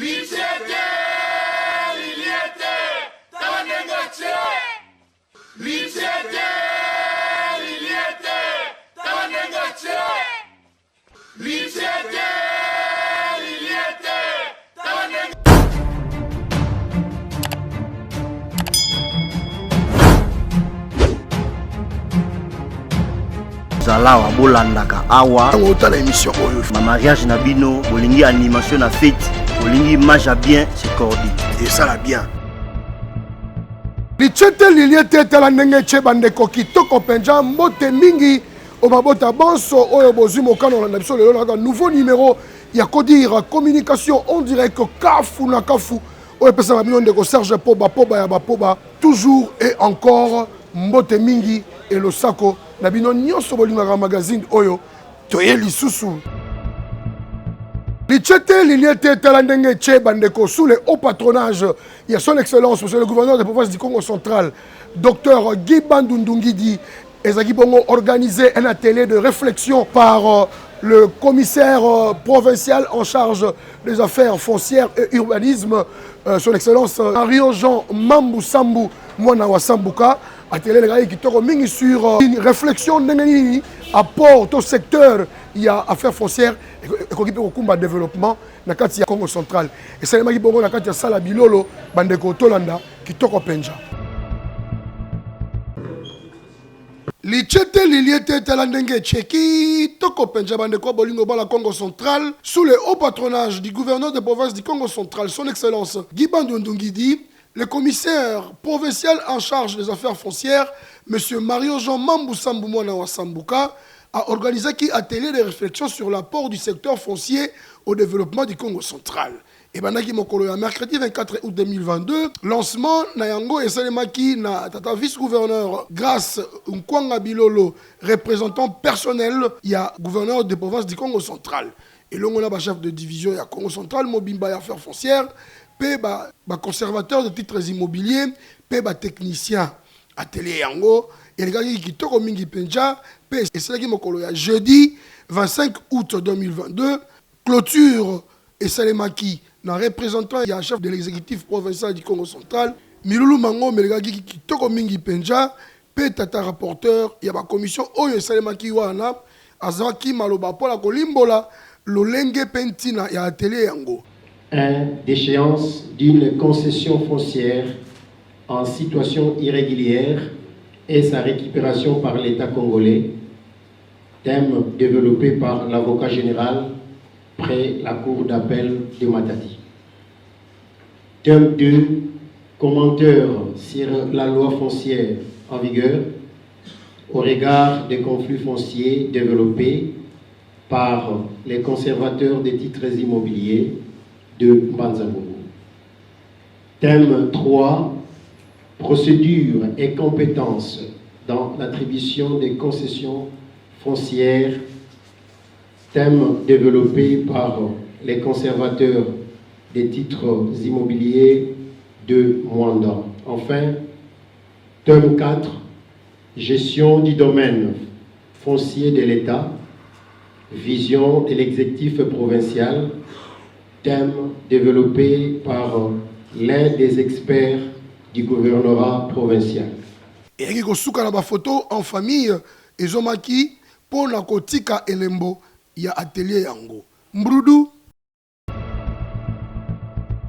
Lichete, liliete, tawanengache. Lichete, liliete, tawanengache. Lichete, liliete, tawanengache. Zala wa bolandaka awa ngota émission oyo ma mariage na bino bolingi animation na fête bolingi image à bien c'est cordé et ça la bien lichete liliete tala ndenge che bandeko kitoko penja mbote mingi o mabota bonso oyo bozwi mokano na biso lelo na nouveau numéro ya kodire communication on dirait que kafu na kafu oyo pesa na bino ndeko Serge Poba ya bapoba toujours et encore mbote mingi et le sako na bino nyonso bolingaka magazine oyo toye lisusu lichete liliete tala ndenge che bandeko sous le haut patronage il y a son excellence monsieur le gouverneur de province du Congo central docteur Guy Bandundungidi ezaki bongo organisé un atelier de réflexion par le commissaire provincial en charge des affaires foncières et urbanisme son excellence Mario Jean Mambu Sambu mwana wa Sambuka atelier les qui toko mingi sur une réflexion ndenge apport au secteur il y a affaires foncières et qui peut okumba développement na kati ya Congo central et ça maki bongo na kati ya sala bilolo bandeko tolanda qui toko penja lichete liliete talandenge tcheki toko penja bandeko bolingo bala Congo central sous le haut patronage du gouverneur de province du Congo central son excellence Guy Bandundungidi. Le commissaire provincial en charge des affaires foncières, M. Mario Jean Mambu Sambu mwana wa Sambuka, a organisé un atelier de réflexion sur l'apport du secteur foncier au développement du Congo central. Et bandaki mokolo ya mercredi 24 août 2022, lancement na yango esalemaki na tata vice-gouverneur Grâce Nkwanga Bilolo, représentant personnel ya gouverneur de province du Congo central. Et l'on a chef de division ya Congo central, Mobimba ya affaires foncières. Conservateur de titres immobiliers, technicien atelier yango, et les gars qui toko mingi penja, et c'est là qui mokolo ya jeudi 25 août 2022, clôture et salemaki, na représentant ya chef de l'exécutif provincial du Congo central, Milulu Mango, mais les gars qui toko mingi penja, tata rapporteur, il y a ma commission oyo salemaki wana, azaki maloba pola kolimbola, lolenge pentina ya atelier yango. D'échéance d'une concession foncière en situation irrégulière et sa récupération par l'État congolais, thème développé par l'avocat général près la cour d'appel de Matadi. Thème 2, commentaire sur la loi foncière en vigueur au regard des conflits fonciers développés par les conservateurs des titres immobiliers de Banzangogo. Thème 3, procédure et compétences dans l'attribution des concessions foncières. Thème développé par les conservateurs des titres immobiliers de Mwanda. Enfin, thème 4, gestion du domaine foncier de l'État, vision de l'exécutif provincial, thème développé par l'un des experts du gouvernorat provincial. Et il y a une photo en famille, et Zomaki, pour la kotika elembo, il y a atelier yango. Mbrudu.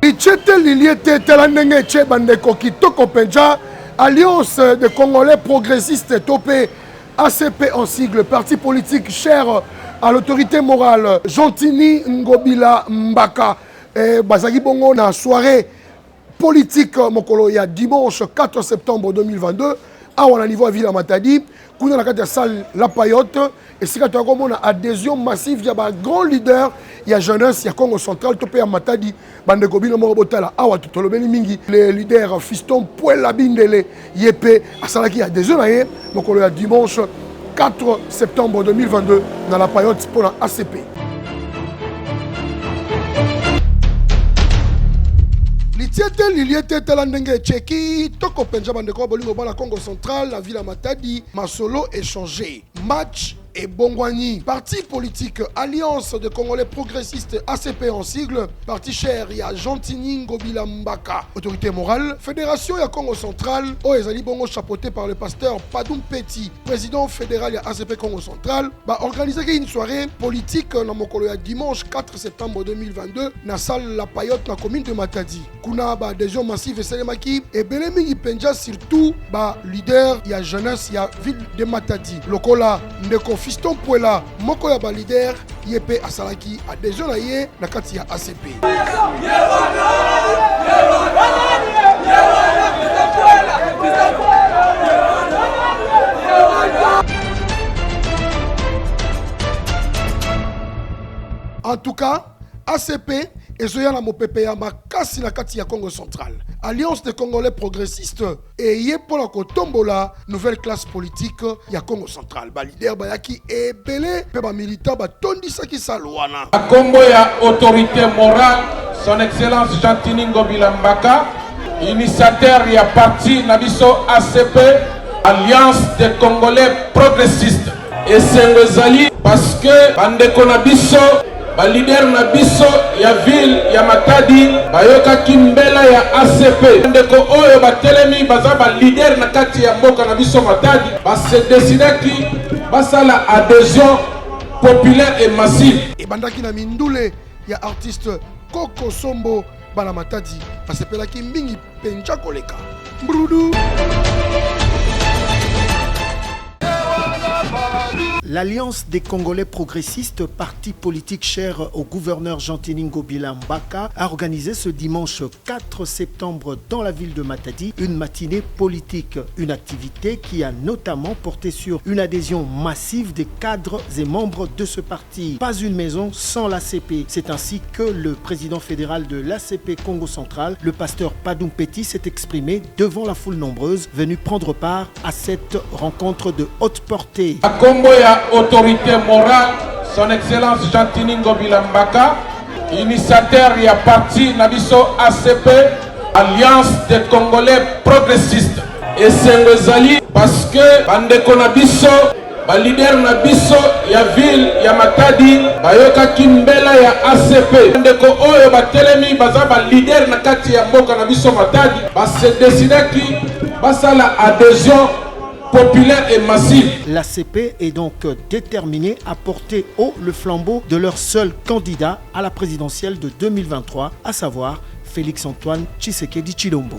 Lichete liliete telandenge che bandeko kitoko penja, Alliance des Congolais progressistes topé, ACP en sigle, parti politique cher à l'autorité morale, Jontini Ngobila Mbaka, Bazaki Bongo na soirée politique mokolo ya dimanche 4 septembre 2022, à on a niveau à Ville Matadi, kuna na kati salle La Payotte, et c'est quand on a adhésion massive, il y a un grand leader, il y a jeunesse, il y a Congo central, topé à Matadi, bande kobino morobotala, awa tutolobeli mingi, les leaders Fiston Puela Bindele, Yepé, à Salaki adhésion na ye, mokolo ya dimanche 4 septembre 2022 dans la période pour la ACP. Litiete liliete talandenge tcheki toko penja bandeko bolingo bala Congo central la ville Matadi masolo échangé match et Bongwani. Parti politique Alliance de Congolais progressistes ACP en sigle. Parti cher, il y a Jantini Ngobila Mbaka. Autorité morale, Fédération ya Congo Central, Ezali Bongo chapeauté par le pasteur Padoum Petit, président fédéral ya ACP Congo Central, organisé une soirée politique dans Mokolo ya dimanche 4 septembre 2022 na salle La Payotte na commune de Matadi. Kuna adhésion massive et Selemaki et Belemini Penja surtout leader ya jeunesse ya ville de Matadi. Lokola ndeko Fiston Puela moko ya leader yepe asalaki adhésion na ye na kati ya ACP. En tout cas, ACP et Zoya na mopepe ya makasi na kati ya Congo Central. Alliance des Congolais progressistes et yé pour la kotombola nouvelle classe politique ya Congo Central. Ba leader bayaki et belé pe ba militant ba tondisa ki salwana. A Congo ya autorité morale, son excellence Jantini Ngobila Mbaka, initiateur ya parti nabiso ACP, Alliance des Congolais progressistes. Et c'est Ngozali parce que bandeko nabiso ba leader na biso ya ville ya Matadi bayoka kimbela ya ACP ndeko oyo batelemi baza ba leader na kati ya mboka na biso Matadi se décider ki basala adhésion populaire et massive et bandaki na mindule ya artiste Koko Sombo bana Matadi basepelaki mbingi pencha koleka mbrudu. L'Alliance des Congolais progressistes, parti politique cher au gouverneur Jantini Ngobila Mbaka, a organisé ce dimanche 4 septembre dans la ville de Matadi une matinée politique. Une activité qui a notamment porté sur une adhésion massive des cadres et membres de ce parti. Pas une maison sans l'ACP. C'est ainsi que le président fédéral de l'ACP Congo Central, le pasteur Padoum Petit, s'est exprimé devant la foule nombreuse venue prendre part à cette rencontre de haute portée. A Congo ya autorité morale, son excellence Jantini Ngobila Mbaka, initiateur ya parti nabiso ACP, Alliance des Congolais progressistes. Et c'est Ngozali parce que bandeko nabiso, ba leader nabiso ya ville ya Matadi, bayoka kimbela ya ACP. Bandeko oyo batelemi baza ba leader na kati ya mboka nabiso Matadi, se décider ki basala adhésion populaire et massive. L'ACP est donc déterminée à porter haut le flambeau de leur seul candidat à la présidentielle de 2023, à savoir Félix-Antoine Tshisekedi Tshilombo.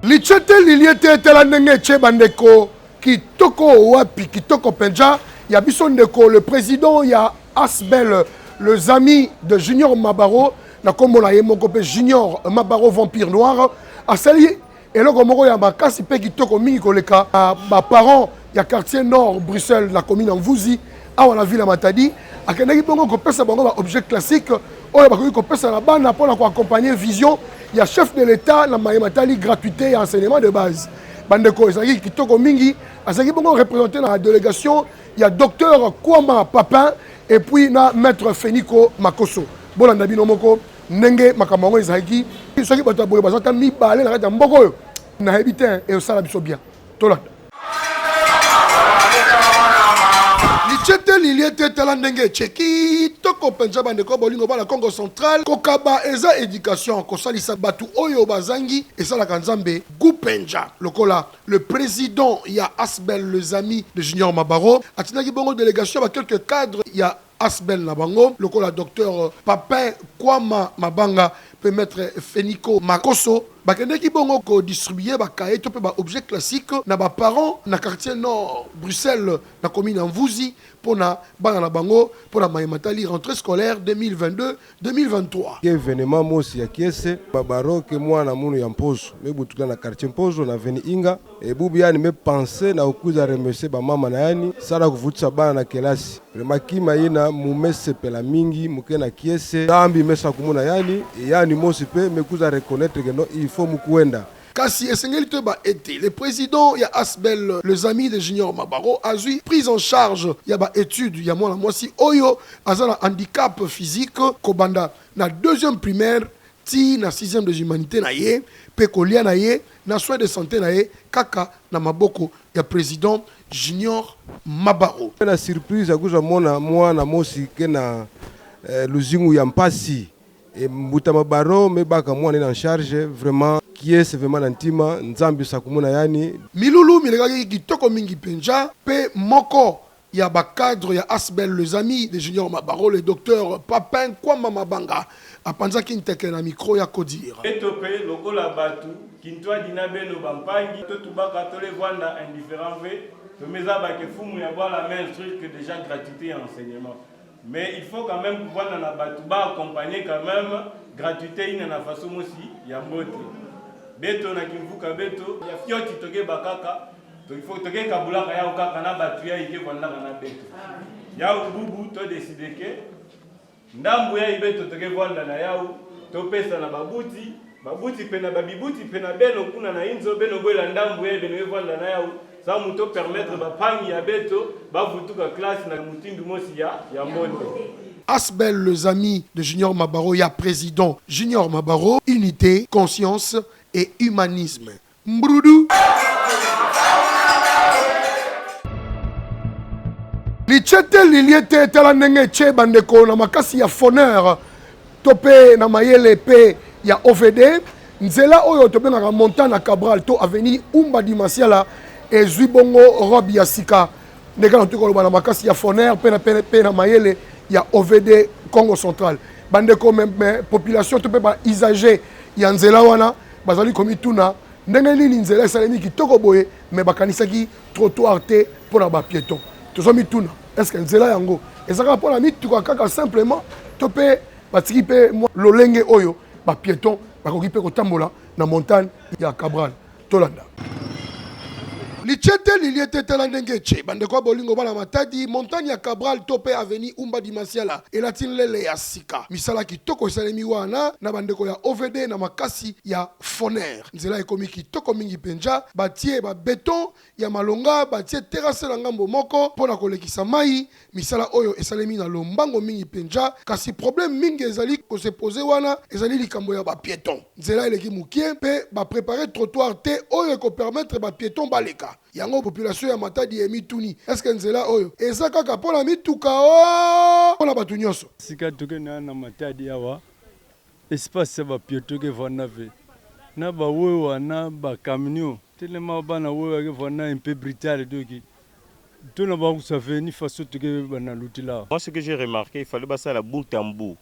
Lichete liliete tela ndenge che bandeko kitoko wapi kitoko penja ya biso ndeko le président ya Asbel les amis de Junior Mabaro na kombo na ye moko pe Junior Mabaro vampire noir asali eloko moko ya makasi pe kitoko mingi koleka ba parents ya quartier nord Bruxelles la commune en Mvuzi awa la ville ya Matadi akendaki bongo kopesa bango ba objet classique oyo bakoki kopesa na bana mpona ko accompagner vision ya chef de l'état na Matali gratuité et enseignement de base bandeko ezaki kitoko mingi azaki bongo représenté dans la délégation il y a docteur Kwama Papin et puis na maître Feniko Makoso bolanda bino moko ndenge makambo yango ezalaki soki bato ya boye bazata mibale na kati ya mboka oyo nayebi te esala biso bien tolanda lichete liliete tala ndenge echeki toko penza bandeko bolingo bana Congo Central kokaba eza éducation kosalisa batu oyo bazangi esalaka nzambe gupenja lokola le président ya Asbel les amis de Junior Mabaro atinaki bongo délégation ba quelques cadres ya Asbel na bango lokola docteur Papin Kwama Mabanga peut mettre Feniko Makoso bakendeki bongo ko distribuer ba cahier to pe ba objet classique na ba parents na quartier nord Bruxelles na commune en Mvuzi pona bana na bango pona Matali rentrée scolaire 2022-2023 événement mosi ya kiese babaro ke mwana munu ya Mposo mebutuka na quartier Mposo na veni inga e bubi yani me penser na okuza remercier ba mama na yani sala kuvutisa bana na kelasi vraiment kima yina mumese pela mingi mukena kiese tambi mesa kumuna yani mosi pe mekuza reconnaître que non il faut mukuenda Kasi esengeli te ba été le président ya Asbel les amis de Junior Mabaro a eu prise en charge ya ba étude ya mwana mwasi oyo azana handicap physique kobanda na deuxième primaire ti na 6e des humanités na ye pe kolia na ye na soin de santé na ye kaka na maboko ya président Junior Mabaro. Na surprise akuza mona mwana mosi ke na luzingu ya mpasi et Mbuta Mabaro me baka mwana en charge vraiment qui est vraiment nantima nzambi sakumuna yani milulu milegaki kitoko mingi penja pe moko ya ba cadre ya Asbel les amis de Junior Mabaro le docteur Papin Kwama Mabanga apanzaki nteke na micro ya Kodir etope lokola batu kintwa dina beno bampangi to tubaka to le vanda indifférent ve to meza ba ke fumu ya bala même truc que déjà gratuité et enseignement. Mais il faut quand même pouvoir na batu ba accompagner quand même gratuité ina na façon aussi ya mbote. Beto na kimvuka beto ya fioti toke bakaka to il faut toke kabulaka ya okaka na batu ya ike vanda na beto. Ya bubu to décider que ndambu ya ibeto toke vanda na yau to pesa na babuti pena babibuti pena beno kuna na inzo beno bola ndambu ya beno vanda na yau ça muto permettre bapangi ya beto bavutuka classe na mutindu mosi ya mbote. Asbel les amis de Junior Mabaro ya président Junior Mabaro unité conscience et humanisme mbrudu lichete liliete tala ndenge che bandeko na makasi ya foneur topé na mayele pe ya OVD nzela oyo tobengaka Montana Cabral to avenue Umba di Masiala et Zwibongo Rob ya sika ndeka na tukolo bana makasi ya foneur pe na mayele ya OVD Congo Central bandeko même population topé ba usager ya nzela wana bazali komi tuna ndenge nini nzela esalemi kitoko boye me bakanisaki trottoir te pona ba piéton tozomi tuna est-ce que nzela yango ezaka pona mituka kaka simplement topé batiki pe lolenge oyo ba piéton bakoki pe kotambola na montagne ya Cabral tolanda lichete liliete tala ndenge che bandeko bolingo bana matadi montagne ya Cabral topé avenue Umba di Masiala elatine lele ya sika misala kitoko esalemi wana na bandeko ya OVD na makasi ya Foner nzela ekomi kitoko mingi penja batie ba beton ya malonga batie terrasse la ngambo moko pona kolekisa mai misala oyo esalemi na lombango mingi penja kasi problème mingi ezali ko se poser wana ezali likambo ya ba piéton nzela eleki mukie pe ba préparer trottoir te oyo ko permettre ba piéton baleka yango population ya matadi emituni est-ce que nzela oyo eza kaka pona mituka o pona batu nyonso sika toke na matadi awa espace ba piéton ke vana ve na ba wewa na ba camion tellement bana wewa ke vana un peu brutal doki tout na ba ça fait ni façon toke bana lutila. Moi ce que j'ai remarqué il fallait passer la bout en bout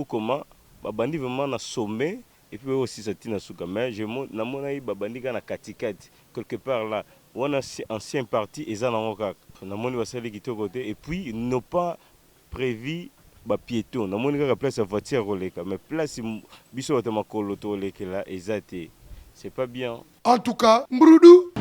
comment ba bandi vraiment na sommet et puis aussi ça tina suka mais je na mona yi ba bandi kana katikati quelque part là on a ancien parti et ça na moni basali kitoko côté et puis n'ont pas prévu ba piéton na moni ka place voiture roleka mais place biso ta makolo to lekela ezate c'est pas bien en tout cas mbrudu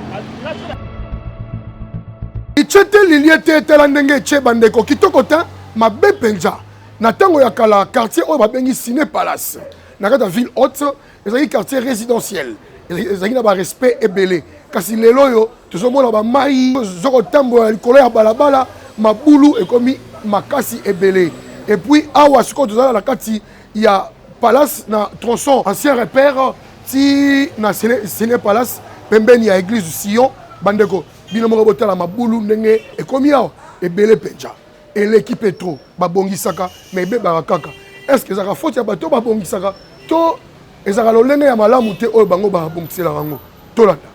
ichete liliete tala ndenge che bandeko kitoko ta mabe penja na tango ya kala quartier oyo babengi Ciné Palace na kata ville haute ezali quartier résidentiel ezali na ba respect ebele kasi lelo yo tozomona ba mai zoko tambo ya likolo ya balabala mabulu ekomi makasi ebele et puis awa siko tozala na kati ya palace na tronçon ancien repère ti na Ciné Palace pembeni ya église du Sion bandeko bino moko botala mabulu ndenge ekomi awa ebele penja et l'équipe est trop babongisaka mais beba kaka est-ce que ça va faute ya bato babongisaka to ezaka lolenge ya malamu te oyo bango babongisela bango tolanda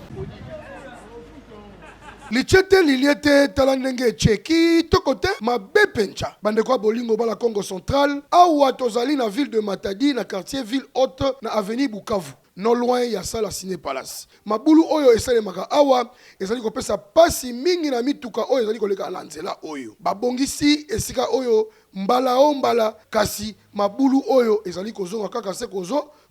lichete liliete tala ndenge cheki tokote mabe pencha bandeko bolingo bala Congo Central awa tozali na ville de Matadi na quartier ville haute na avenue Bukavu non loin ya sala Ciné Palace mabulu oyo esalemaka awa ezali kopesa pasi mingi na mituka oyo ezali koleka na nzela oyo babongisi esika oyo mbala kasi mabulu oyo ezali kozonga kaka se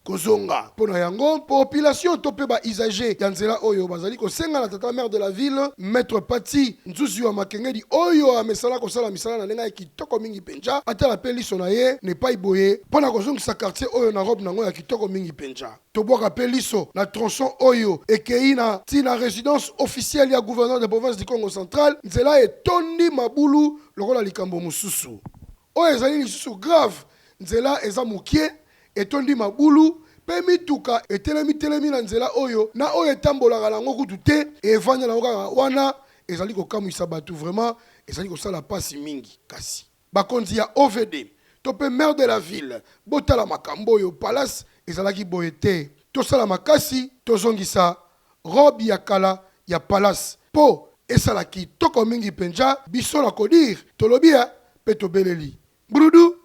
kozonga pona yango population tope ba usager ya nzela oyo bazali kosenga na tata maire de la ville maître Pati Nzuzu wa Makengedi oyo amesala kosala misala na ndenge kitoko mingi penja atala pe liso na ye ne pas iboye pona kozongisa quartier oyo na robe nango ya kitoko mingi penja tobwaka pe liso na tronçon oyo ekei na tina résidence officielle ya gouverneur de province du Congo Central nzela etondi mabulu lokola likambo mususu oyo ezali lisusu grave nzela eza mukie etondi mabulu pe mituka etelemi na nzela oyo na oyo etambolaka nango kutu te evanya nango kaka wana ezali kokamwisa bato vraiment ezali kosala pasi mingi kasi bakonzi ya OVD to pe maire de la ville botala makambo oyo palace ezalaki boye te tosala makasi tozongisa robe ya kala ya palace po esalaki toko mingi penja biso na kodir tolobia pe tobeleli brudu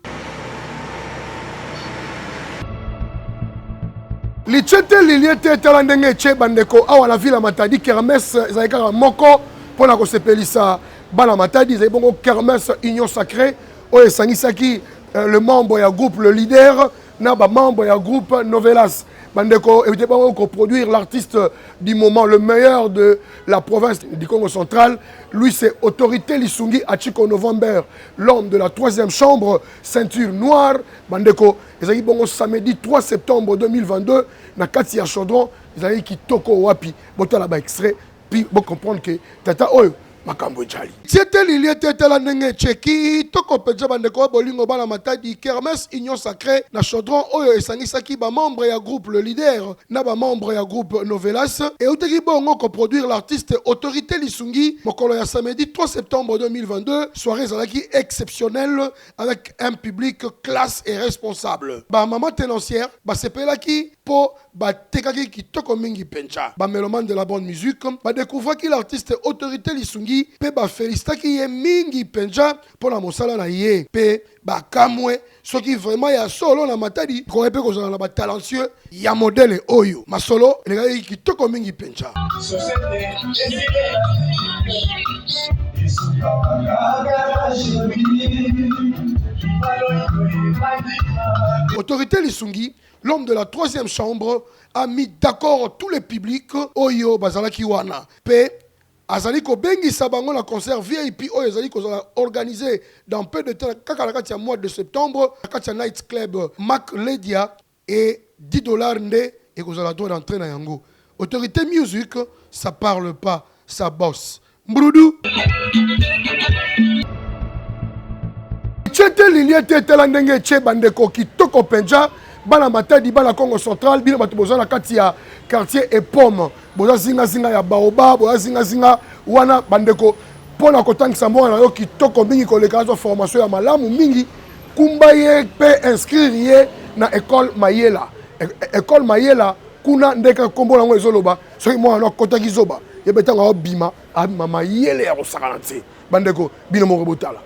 lichete liliete tala ndenge che bandeko awa na ville Matadi kermesse ezali kaka moko pona kosepelisa bana Matadi ezali bongo kermesse union sacrée oyo esangisaki le membre ya groupe le leader na ba membre ya groupe Novelas bandeko évitez pas de produire l'artiste du moment le meilleur de la province du Congo central lui c'est Autorité Lisungi Achiko November l'homme de la 3e chambre ceinture noire bandeko ezali bongo samedi 3 septembre 2022 na kati ya Chaudron ezali kitoko wapi botala ba extrait puis bon comprendre que tata oyo makambo jali c'était liliete tala ndenge cheki toko penja bandeko bolingo bana Matadi kermesse union sacrée na Chaudron oyo esangisaki ba membre ya groupe le leader na ba membre ya groupe Novelas et uteki bongo ko produire l'artiste Autorité Lisungi mokolo ya samedi 3 septembre 2022 soirée zalaki exceptionnelle avec un public classe et responsable ba maman tenancière ba sepelaki po ba tekaki kitoko mingi penja ba mélomane de la bonne musique ba découvraki l'artiste Autorité Lisungi pe ba félicitaki ye mingi penja pona mosala na ye pe ba kamwe soki vraiment ya solo na Matadi ko pe ko na ba talentueux ya modèle oyo masolo eleki kitoko mingi penja Autorité Lisungi l'homme de la 3e chambre a mis d'accord tous les publics oyo bazalaki wana pe azali ko bengisa bango na concert VIP oyo azali ko organisé dans peu de temps kaka na kati ya mois de septembre na kati ya night club Mac Ledia et $10 nde et ko zala droit d'entrer na yango Autorité Music ça parle pas ça bosse mbrudu chete liliete tela ndenge che bandeko kitoko penja bana Matadi bana Congo central bino bato bozala kati ya quartier et pomme boza zinga ya baoba boza zinga wana bandeko pona kotangisa mwana yo kitoko mingi koleka zo formation ya malamu mingi kumba ye pe inscrire ye na école Mayela école Mayela kuna ndeka kombo nango ezoloba soki mwana akotaki zoba ye betanga obima abima Mayele ya kosakana te bandeko bino moko botala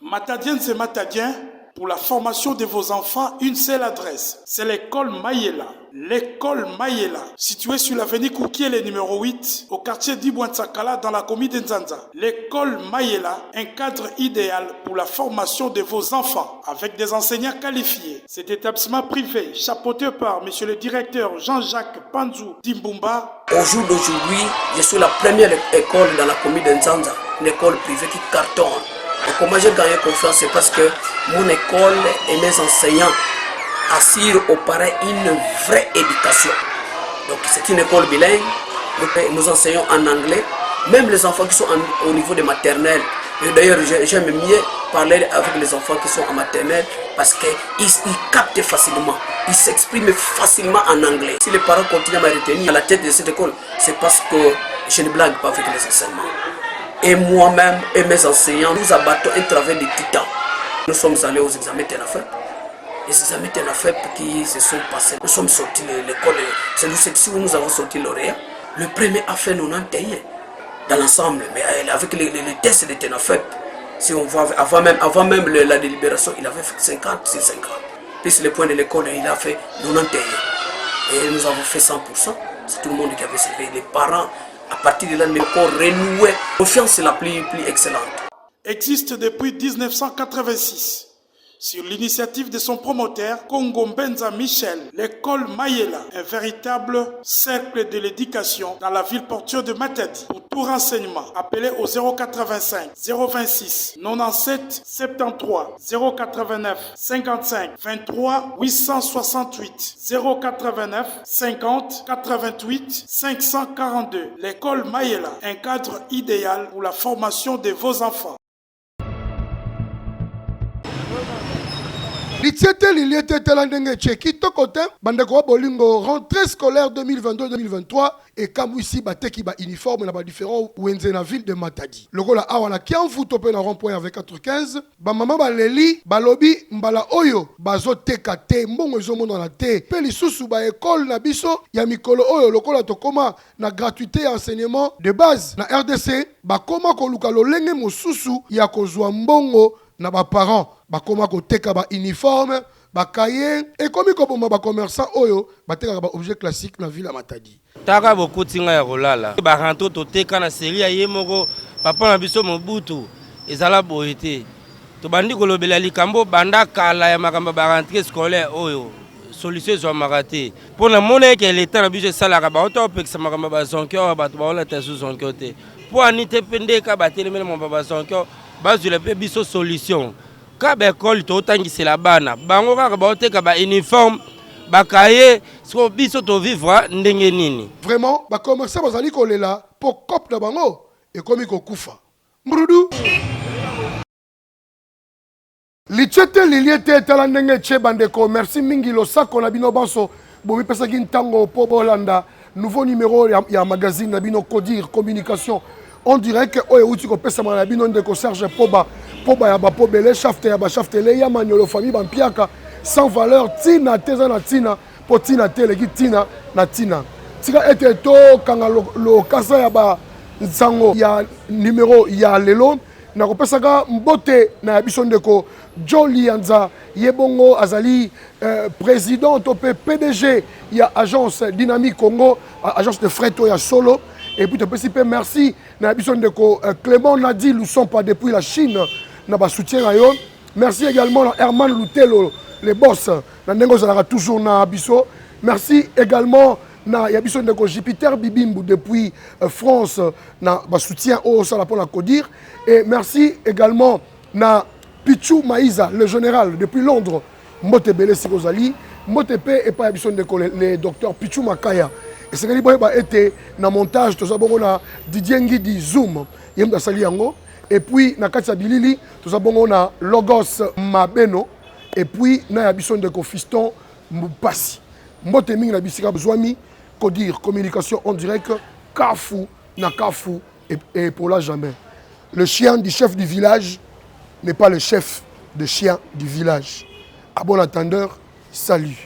Matadiennes et Matadiens, pour la formation de vos enfants, une seule adresse. C'est l'école Mayela. L'école Mayela, située sur l'avenue Koukiele numéro 8, au quartier d'Ibouansakala, dans la commune d'Nzanza. L'école Mayela, un cadre idéal pour la formation de vos enfants, avec des enseignants qualifiés. Cet établissement privé, chapeauté par M. le directeur Jean-Jacques Panzou Dimbumba. Au jour d'aujourd'hui, je suis la première école dans la commune d'Nzanza, une école privée qui cartonne. Et comment j'ai gagné confiance, c'est parce que mon école et mes enseignants assurent aux parents une vraie éducation. Donc c'est une école bilingue, nous enseignons en anglais, même les enfants qui sont au niveau de maternelle. Et d'ailleurs j'aime mieux parler avec les enfants qui sont en maternelle parce qu'ils captent facilement, ils s'expriment facilement en anglais. Si les parents continuent à me retenir à la tête de cette école, c'est parce que je ne blague pas avec les enseignements. Et moi-même et mes enseignants, nous abattons un travail de titan. Nous sommes allés aux examens TENAFEP. Les examens TENAFEP qui se sont passés, nous sommes sortis de l'école. C'est nous où nous avons sorti lauréat. Le premier a fait 91 dans l'ensemble, mais avec les tests de TENAFEP, si on voit avant même la délibération, il avait fait 50 sur 50. Puis les points de l'école, il a fait 91. Et nous avons fait 100%. C'est tout le monde qui avait servi. Les parents, à partir de là, l'école renouée. Confiance la plus excellente. Existe depuis 1986. Sur l'initiative de son promoteur, Congo Mbenza Michel, l'école Mayela, un véritable cercle de l'éducation dans la ville portuaire de Matadi. Pour tout renseignement, appelez au 085 026 97 73 089 55 23 868 089 50 88 542. L'école Mayela, un cadre idéal pour la formation de vos enfants. Litiete liliete telandenge tcheki tokote bandeko bolingo rentrée scolaire 2022-2023 et kamwisi bateki ba uniforme na ba différents wenze na ville de Matadi. Lokola awa na kianfu topé na rond-point avec 95 ba mama ba leli balobi mbala oyo bazoteka te mbongo ezomona na te pe lisusu ba école na biso ya mikolo oyo lokola tokoma na gratuité ya enseignement de base na RDC bakoma koluka lolenge mosusu ya kozwa mbongo na ba parents bakoma koteka ba uniforme ba cahier et comme koboma ba commerçant oyo bateka ba objet classique na ville ya Matadi. Taka bokutinga ya kolala ba ranto toteka na série ya yemoko papa na biso Mobutu ezala boyete to bandi kolobela likambo banda kala ya makamba ba rentrée scolaire oyo solution zo marate pona mona ke l'état na biso sala ka ba auto pekisa makamba ba zonko ba to ba ola ta zonko te po anite pendeka ba telemele mo ba zonko bazule pe biso solution ka ba école to tangisela bana bango kaka ba oteka ba uniforme ba cahier so biso to vivre ndenge nini vraiment ba commerçant bazali kolela po cop na bango et komi kokufa mbrudu lichete liliete talandenge che bandeko merci mingi losako na bino banso bomi pesa kintango po bolanda nouveau numéro ya magazine na bino Codir communication on dirait que oyo uti ko pesa na bino ndeko Serge Poba ya ba pobele shafte ya ba shaftele ya manyolo famille bampiaka sans valeur tina teza na tina po tina tele ki tina na tina tika ete to kanga lo kasa ya ba nsango ya numéro ya lelo na ko pesa ka mbote na biso ndeko Joli Anza yebongo azali président topé PDG ya agence Dynamique Congo agence de fret ya solo et puis te merci na biso ndeko Clément Nadi Lusompa depuis la Chine na ba soutien ayo merci également à Herman Lutelo les boss na ndengo zalaka toujours na biso merci également na ya biso ndeko Jupiter Bibimbu depuis France na ba soutien au sala pour la Codir et merci également na Pichou Maïza le général depuis Londres Mbote Bele Sikozali Mbote P et pas biso ndeko les docteurs Pichou Makaya et c'est que ba été na montage to zabongo na Didier Ngidi Zoom yemda sali yango et puis na Katia Bilili to zabongo na Logos Mabeno et puis na ya biso ndeko Fiston Mbasi Mbote mingi na bisika Zwami Codir communication en direct Kafu na Kafu et pour là jamais le chien du chef du village n'est pas le chef de chien du village. À bon entendeur, salut.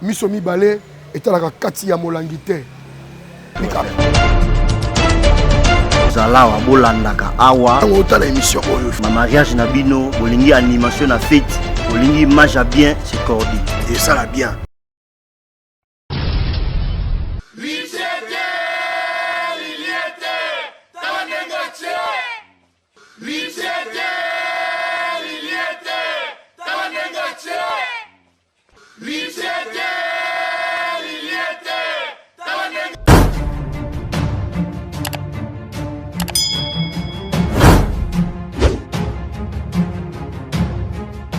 Misomi Balé est à la Katia Molangite. Zala wa bolandaka awa. On émission. Ma mariage nabino, bolingi animation na fête, bolingi image à bien, c'est cordi. Et ça la bien. Lichete